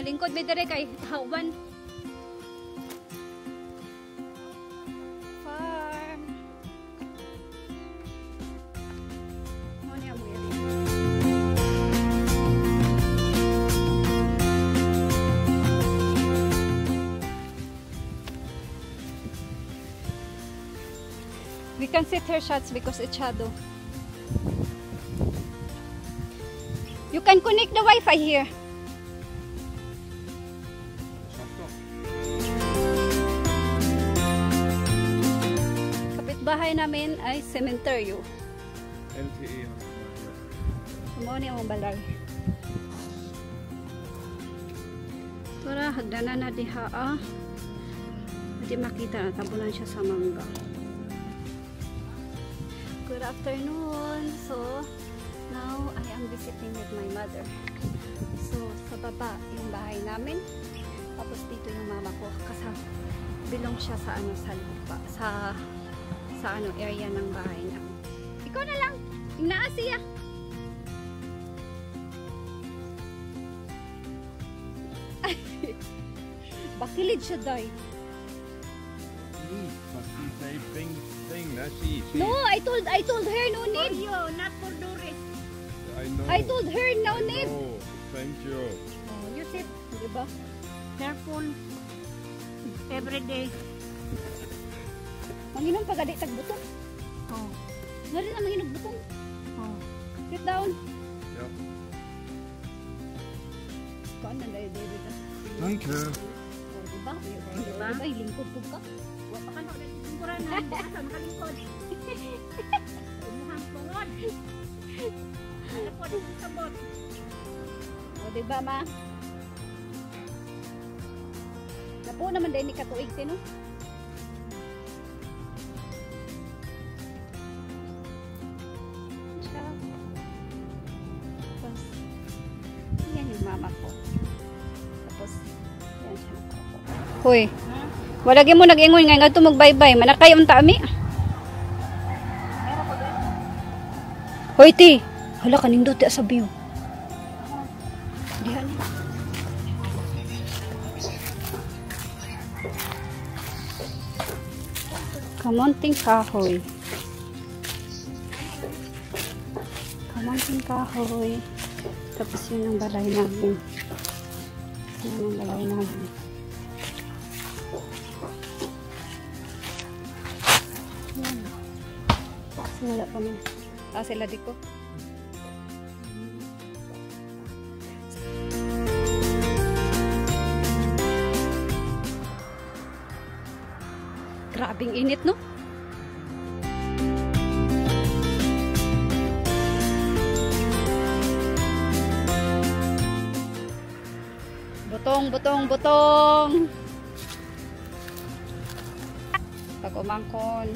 lingkod may dire kay Hawan. Farm. Mo niya mo yan. We can sit here shots because it's shadow. You can connect the Wi-Fi here. Kapitbahay namin ay sementeryo. LTE. Sumo niya mong balay. Tara, hagdanan na diha ah. Hindi makita na tabunan siya sa mangga. Good afternoon. So, now I am visiting with my mother. So, sa baba yung bahay namin. Tapos dito yung mama ko. Kasi bilong siya sa ano, sa lupa. Sa ano, area ng bahay namin. Ikaw na lang. Inaasiya. Bakilid siya, day. No, I told her no need. For you, not for Doris. I know. I told her no need. Oh, thank you. Oh, you sit, diba? Careful. Every day. Manginom pag adik tagbutong. Oh. Nga rin na manginom butong. Oh. Sit down. Yeah. Kaan na dahil David. Thank you. Oh, diba? Diba? Diba? Lingkod po ka. Huwag pa ka na ulit singkuran na. Asa makalingkod. Umuhang pungod. Ano po dito sa bot? O, diba ma? Napo naman dahil ni katuig sino? Siya. Tapos, yan yung mama ko. Tapos, yan siya na ako. Hoy, wala mo nag-ingon nga nga ito mag-bye-bye. Manakay unta ami. Hoy, ti. Hala, kanindot sa view. Dihan eh. Kamunting kahoy. Kamunting kahoy. Tapos yun ang balay namin. Yun ang balay namin. Yan. Wala pa man. Ah, sila dito. Grabing init, no? Butong. Pag umangkon.